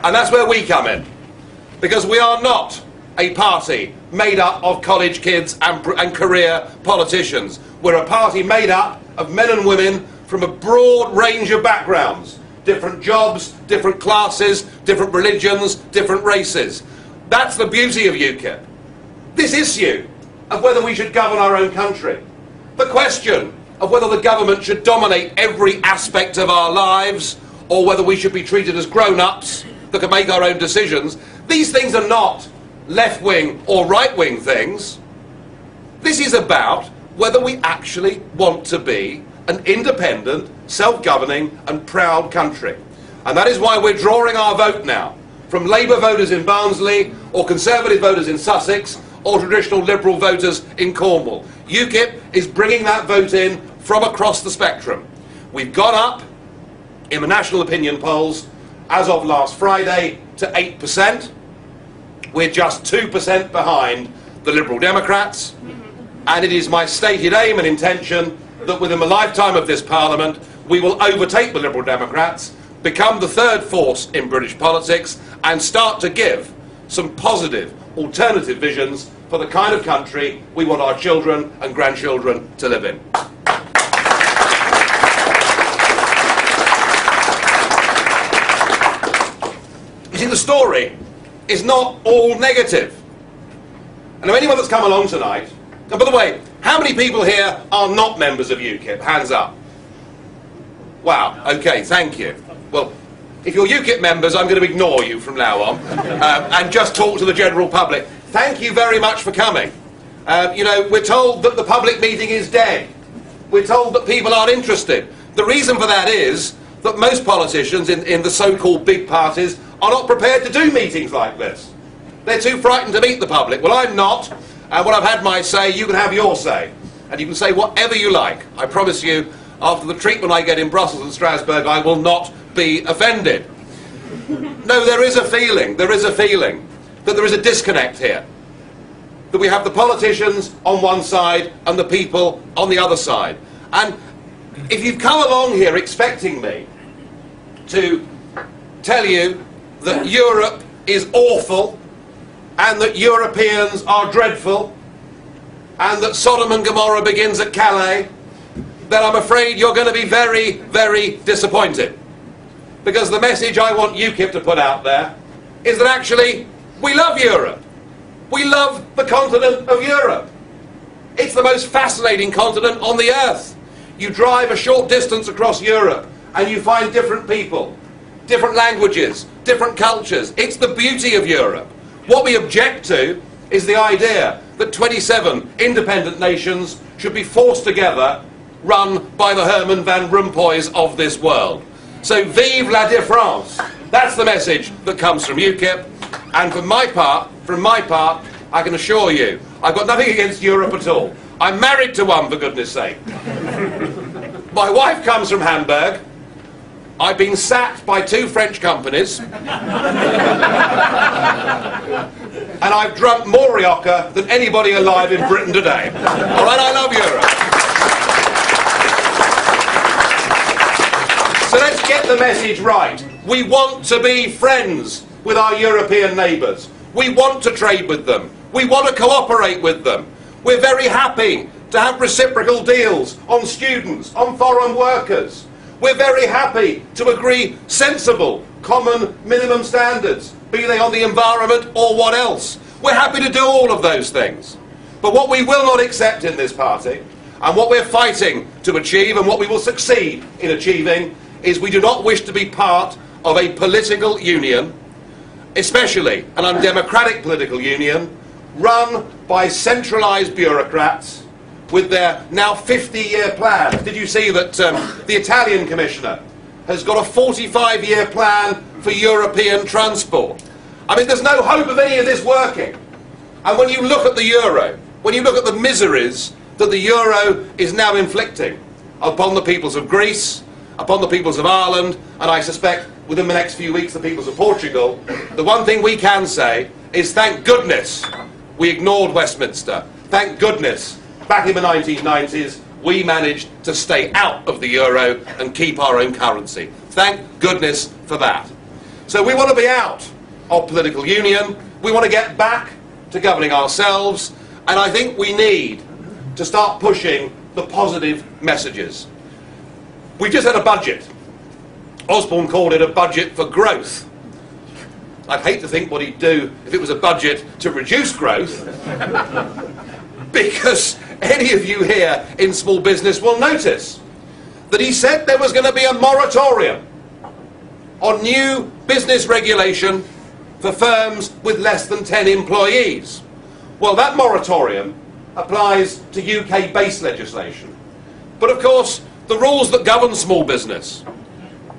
And that's where we come in. Because we are not a party made up of college kids and career politicians. We're a party made up of men and women from a broad range of backgrounds. Different jobs, different classes, different religions, different races. That's the beauty of UKIP. This issue of whether we should govern our own country, the question of whether the government should dominate every aspect of our lives or whether we should be treated as grown-ups that can make our own decisions, these things are not left-wing or right-wing things. This is about whether we actually want to be an independent, self-governing and proud country. And that is why we're drawing our vote now from Labour voters in Barnsley or Conservative voters in Sussex or traditional Liberal voters in Cornwall. UKIP is bringing that vote in from across the spectrum. We've gone up in the national opinion polls as of last Friday to 8%. We're just 2% behind the Liberal Democrats, and it is my stated aim and intention that within the lifetime of this Parliament we will overtake the Liberal Democrats, become the third force in British politics and start to give some positive alternative visions for the kind of country we want our children and grandchildren to live in. You see, the story is not all negative. And if anyone that's come along tonight, and by the way, how many people here are not members of UKIP? Hands up. Wow, okay, thank you. Well, if you're UKIP members, I'm going to ignore you from now on and just talk to the general public. Thank you very much for coming. You know, we're told that the public meeting is dead. We're told that people aren't interested. The reason for that is that most politicians in the so-called big parties are not prepared to do meetings like this. They're too frightened to meet the public. Well, I'm not, and when I've had my say, you can have your say. And you can say whatever you like. I promise you, after the treatment I get in Brussels and Strasbourg, I will not be offended. No, there is a feeling that there is a disconnect here. That we have the politicians on one side and the people on the other side. And if you've come along here expecting me to tell you that Europe is awful and that Europeans are dreadful and that Sodom and Gomorrah begins at Calais, then I'm afraid you're going to be very, very disappointed. Because the message I want UKIP to put out there is that actually we love Europe. We love the continent of Europe. It's the most fascinating continent on the earth. You drive a short distance across Europe and you find different people, different languages, different cultures. It's the beauty of Europe. What we object to is the idea that 27 independent nations should be forced together, run by the Herman Van Rompuys of this world. So vive la différence. That's the message that comes from UKIP. And for my part, I can assure you, I've got nothing against Europe at all. I'm married to one, for goodness sake. My wife comes from Hamburg. I've been sacked by 2 French companies. And I've drunk more Rioja than anybody alive in Britain today. All right, I love Europe. So let's get the message right. We want to be friends with our European neighbours. We want to trade with them. We want to cooperate with them. We're very happy to have reciprocal deals on students, on foreign workers. We're very happy to agree sensible, common minimum standards, be they on the environment or what else. We're happy to do all of those things. But what we will not accept in this party, and what we're fighting to achieve and what we will succeed in achieving, is we do not wish to be part of a political union, especially an undemocratic political union, run by centralised bureaucrats with their now 50-year plan. Did you see that the Italian Commissioner has got a 45-year plan for European transport? I mean, there's no hope of any of this working. And when you look at the euro, when you look at the miseries that the euro is now inflicting upon the peoples of Greece, upon the peoples of Ireland, and I suspect within the next few weeks the peoples of Portugal, the one thing we can say is thank goodness we ignored Westminster. Thank goodness back in the 1990s we managed to stay out of the euro and keep our own currency. Thank goodness for that. So we want to be out of political union, we want to get back to governing ourselves, and I think we need to start pushing the positive messages. We just had a budget. Osborne called it a budget for growth. I'd hate to think what he'd do if it was a budget to reduce growth, because any of you here in small business will notice that he said there was going to be a moratorium on new business regulation for firms with less than 10 employees. Well, that moratorium applies to UK-based legislation. But of course, the rules that govern small business,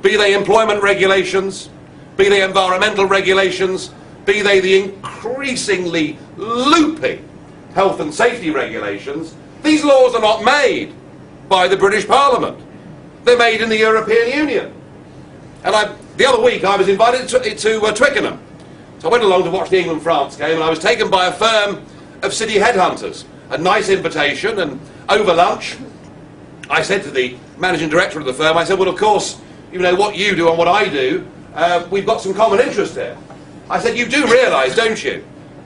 be they employment regulations, be they environmental regulations, be they the increasingly loopy health and safety regulations, these laws are not made by the British Parliament. They're made in the European Union. And the other week I was invited to Twickenham. So I went along to watch the England-France game, and I was taken by a firm of city headhunters. A nice invitation, and over lunch I said to the managing director of the firm, I said, well, of course, you know, what you do and what I do, we've got some common interest here. I said, you do realise, don't you,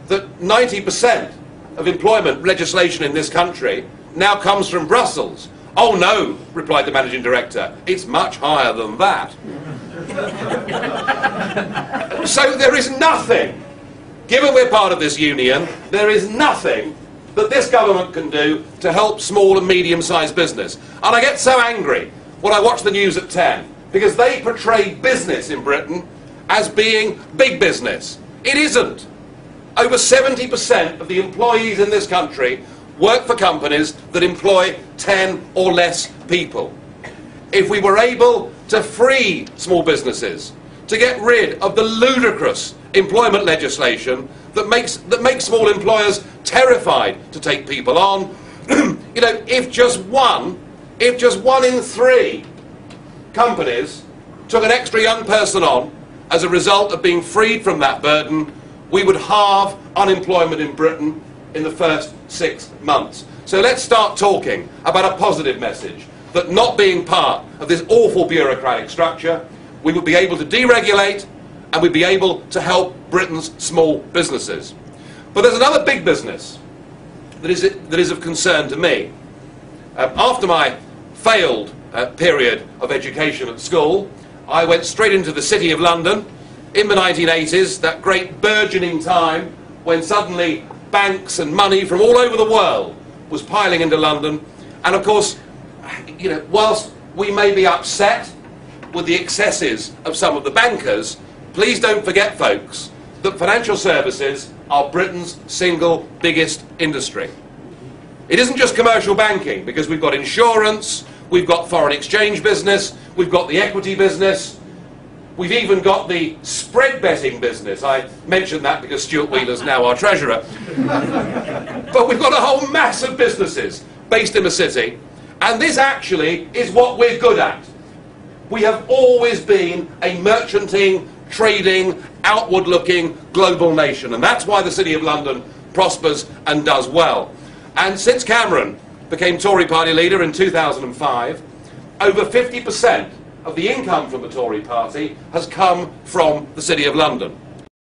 that 90% of employment legislation in this country now comes from Brussels? Oh no, replied the managing director, it's much higher than that. So there is nothing, given we're part of this union, there is nothing that this government can do to help small and medium-sized business. And I get so angry when I watch the news at 10, because they portray business in Britain as being big business. It isn't. Over 70% of the employees in this country work for companies that employ 10 or less people. If we were able to free small businesses, to get rid of the ludicrous employment legislation that makes small employers terrified to take people on, you know, if just one in 3 companies took an extra young person on as a result of being freed from that burden, we would halve unemployment in Britain in the first 6 months. So let's start talking about a positive message, that not being part of this awful bureaucratic structure, we would be able to deregulate and we'd be able to help Britain's small businesses. But there's another big business that is of concern to me. After my failed period of education at school, I went straight into the City of London in the 1980s, that great burgeoning time when suddenly banks and money from all over the world was piling into London. And of course, you know, whilst we may be upset with the excesses of some of the bankers, please don't forget, folks, that financial services are Britain's single biggest industry. It isn't just commercial banking, because we've got insurance, we've got foreign exchange business, we've got the equity business, we've even got the spread betting business. I mentioned that because Stuart Wheeler's now our treasurer. But we've got a whole mass of businesses based in the city, and this actually is what we're good at. We have always been a merchanting, trading, outward-looking global nation, and that's why the City of London prospers and does well. And since Cameron became Tory party leader in 2005, over 50% of the income from the Tory party has come from the City of London.